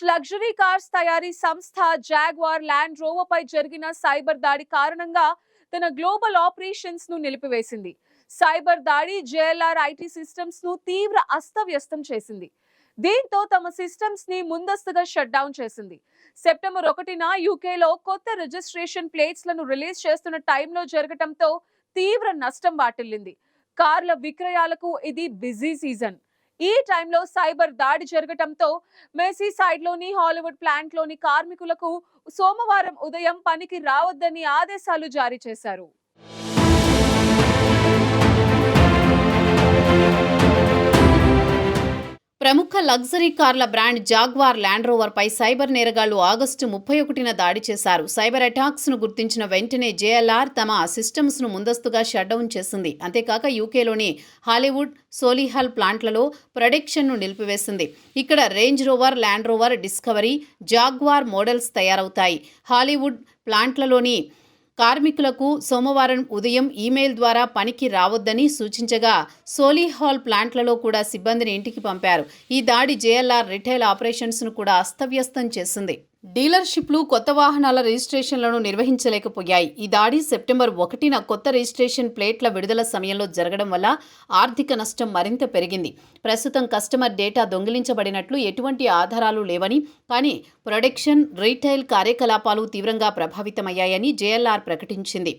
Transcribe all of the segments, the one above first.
Luxury cars తయారీ సంస్థ jaguar land rover పై జరిగిన సైబర్ దాడి కారణంగా తన గ్లోబల్ ఆపరేషన్స్ ను నిలిపివేసింది. సైబర్ దాడి జేఎల్ఆర్ ఐటీ సిస్టమ్స్ ను తీవ్ర అస్తవ్యస్తం చేసింది. దీంతో తమ సిస్టమ్స్ ని ముందస్తుగా షట్ డౌన్ చేసింది. సెప్టెంబర్ 1న యూకేలో కొత్త రిజిస్ట్రేషన్ ప్లేట్స్ లను రిలీజ్ చేస్తున్న టైంలో జరగటంతో తీవ్ర నష్టం వాటిల్లింది. కార్ల విక్రయాలకు ఇది బిజీ సీజన్. ఈ టైంలో సైబర్ దాడి జరగటంతో మెర్సీసైడ్ లోని హాలీవుడ్ ప్లాంట్ లోని కార్మికులకు సోమవారం ఉదయం పనికి రావద్దని ఆదేశాలు జారీ చేశారు. ప్రముఖ లగ్జరీ కార్ల బ్రాండ్ జాగ్వార్ ల్యాండ్ రోవర్ పై సైబర్ నేరగాళ్లు ఆగస్టు 31న దాడి చేశారు. సైబర్ అటాక్స్ ను గుర్తించిన వెంటనే జేఎల్ఆర్ తమ సిస్టమ్స్ ను ముందస్తుగా షట్ డౌన్ చేసింది. అంతేకాక యూకేలోని హాలీవుడ్ సోలిహల్ ప్లాంట్లలో ప్రొడక్షన్ ను నిలిపివేసింది. ఇక్కడ range rover, land rover, discovery, jaguar models తయారవుతాయి. హాలీవుడ్ ప్లాంట్లలోని కార్మికులకు సోమవారం ఉదయం ఈమెయిల్ ద్వారా పనికి రావద్దని సూచించగా సోలిహాల్ ప్లాంట్లలో కూడా సిబ్బందిని ఇంటికి పంపారు. ఈ దాడి జేఎల్ఆర్ రిటైల్ ఆపరేషన్స్ను కూడా అస్తవ్యస్తం చేసింది. డీలర్షిప్లు కొత్త వాహనాల రిజిస్ట్రేషన్లను నిర్వహించలేకపోయాయి. ఈ దాడి సెప్టెంబర్ 1న కొత్త రిజిస్ట్రేషన్ ప్లేట్ల విడుదల సమయంలో జరగడం వల్ల ఆర్థిక నష్టం మరింత పెరిగింది. ప్రస్తుతం కస్టమర్ డేటా దొంగిలించబడినట్లు ఎటువంటి ఆధారాలు లేవని, కానీ ప్రొడక్షన్, రీటైల్ కార్యకలాపాలు తీవ్రంగా ప్రభావితమయ్యాయని జేఎల్ఆర్ ప్రకటించింది.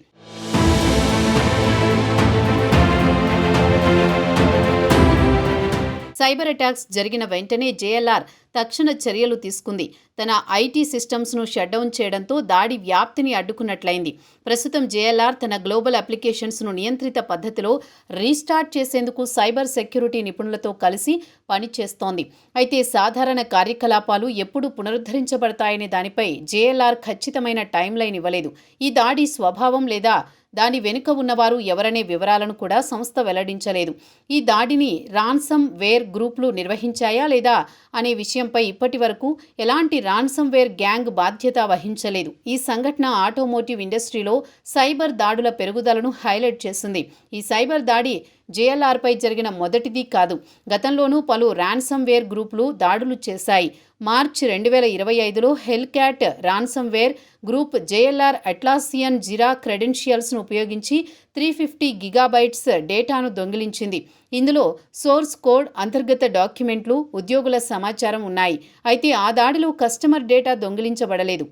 సైబర్ అటాక్స్ జరిగిన వెంటనే జేఎల్ఆర్ తక్షణ చర్యలు తీసుకుంది. తన ఐటీ సిస్టమ్స్ను షట్ డౌన్ చేయడంతో దాడి వ్యాప్తిని అడ్డుకున్నట్లయింది. ప్రస్తుతం జేఎల్ఆర్ తన గ్లోబల్ అప్లికేషన్స్ను నియంత్రిత పద్ధతిలో రీస్టార్ట్ చేసేందుకు సైబర్ సెక్యూరిటీ నిపుణులతో కలిసి పనిచేస్తోంది. అయితే సాధారణ కార్యకలాపాలు ఎప్పుడు పునరుద్ధరించబడతాయనే దానిపై జేఎల్ఆర్ ఖచ్చితమైన టైం లైన్ ఇవ్వలేదు. ఈ దాడి స్వభావం లేదా దాని వెనుక ఉన్నవారు ఎవరనే వివరాలను కూడా సంస్థ వెల్లడించలేదు. ఈ దాడిని రాన్సమ్ వేర్ గ్రూపులు నిర్వహించాయా లేదా అనే విషయంపై ఇప్పటి వరకు ఎలాంటి రాన్సమ్ వేర్ గ్యాంగ్ బాధ్యత వహించలేదు. ఈ సంఘటన ఆటోమోటివ్ ఇండస్ట్రీలో సైబర్ దాడుల పెరుగుదలను హైలైట్ చేసింది. ఈ సైబర్ దాడి జేఎల్ఆర్పై జరిగిన మొదటిది కాదు. గతంలోనూ పలు రాన్సమ్ వేర్ గ్రూపులు దాడులు చేశాయి. మార్చి 2025లో Hellcat ransomware group JLR Atlassian Jira క్రెడెన్షియల్స్ను ఉపయోగించి 350 గిగాబైట్స్ డేటాను దొంగిలించింది. ఇందులో సోర్స్ కోడ్, అంతర్గత డాక్యుమెంట్లు, ఉద్యోగుల సమాచారం ఉన్నాయి. అయితే ఆ దాడిలో కస్టమర్ డేటా దొంగిలించబడలేదు.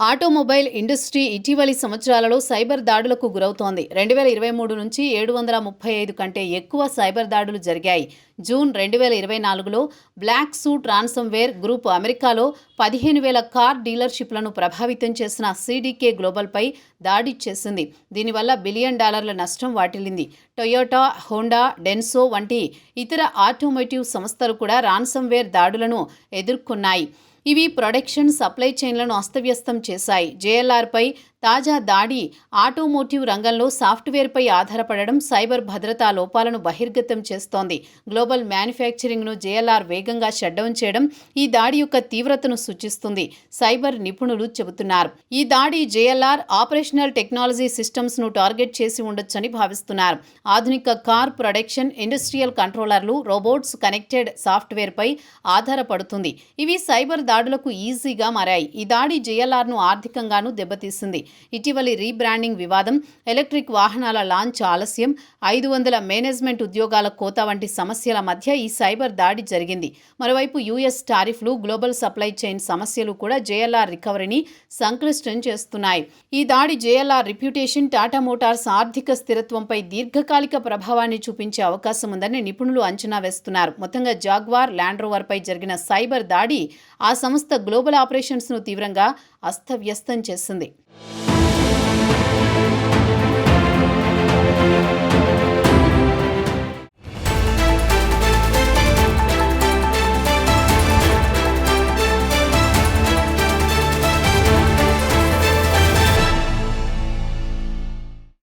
ఆటోమొబైల్ ఇండస్ట్రీ ఇటీవలి సంవత్సరాలలో సైబర్ దాడులకు గురవుతోంది. 2023 నుంచి 735 కంటే ఎక్కువ సైబర్ దాడులు జరిగాయి. జూన్ 2024లో black suit ransomware group అమెరికాలో 15,000 కార్ డీలర్షిప్లను ప్రభావితం చేసిన సీడీకే గ్లోబల్పై దాడి చేసింది. దీనివల్ల $1 బిలియన్ నష్టం వాటిల్లింది. టొయోటా, హోండా, డెన్సో వంటి ఇతర ఆటోమోటివ్ సంస్థలు కూడా రాన్సమ్ వేర్ దాడులను ఎదుర్కొన్నాయి. ఇవి ప్రొడక్షన్, సప్లై చైన్లను అస్తవ్యస్తం చేశాయి. జేఎల్ఆర్పై తాజా దాడి ఆటోమోటివ్ రంగంలో సాఫ్ట్వేర్పై ఆధారపడడం, సైబర్ భద్రతా లోపాలను బహిర్గతం చేస్తోంది. గ్లోబల్ మ్యానుఫ్యాక్చరింగ్ను జేఎల్ఆర్ వేగంగా షట్డౌన్ చేయడం ఈ దాడి యొక్క తీవ్రతను సూచిస్తుంది. సైబర్ నిపుణులు చెబుతున్నారు. ఈ దాడి జేఎల్ఆర్ ఆపరేషనల్ టెక్నాలజీ సిస్టమ్స్ను టార్గెట్ చేసి ఉండొచ్చని భావిస్తున్నారు. ఆధునిక కార్ ప్రొడక్షన్, ఇండస్ట్రియల్ కంట్రోలర్లు, రోబోట్స్, కనెక్టెడ్ సాఫ్ట్వేర్పై ఆధారపడుతుంది. ఇవి సైబర్ దాడులకు ఈజీగా మారాయి. ఈ దాడి జేఎల్ఆర్ను ఆర్థికంగానూ దెబ్బతీసింది. ఇటీవలి రీబ్రాండింగ్ వివాదం, ఎలక్ట్రిక్ వాహనాల లాంచ్ ఆలస్యం, 500 మేనేజ్మెంట్ ఉద్యోగాల కోత వంటి సమస్యల మధ్య ఈ సైబర్ దాడి జరిగింది. మరోవైపు యుఎస్ టారిఫ్లు, గ్లోబల్ సప్లై చైన్ సమస్యలు కూడా జేఎల్ఆర్ రికవరీని సంక్లిష్టం చేస్తున్నాయి. ఈ దాడి జేఎల్ఆర్ రిప్యుటేషన్, టాటా మోటార్స్ ఆర్థిక స్థిరత్వంపై దీర్ఘకాలిక ప్రభావాన్ని చూపించే అవకాశం ఉందని నిపుణులు అంచనా వేస్తున్నారు. మొత్తంగా జాగ్వార్ ల్యాండ్ రోవర్ పై జరిగిన సైబర్ దాడి ఆ సంస్థ గ్లోబల్ ఆపరేషన్స్ను తీవ్రంగా అస్తవ్యస్తం చేసింది.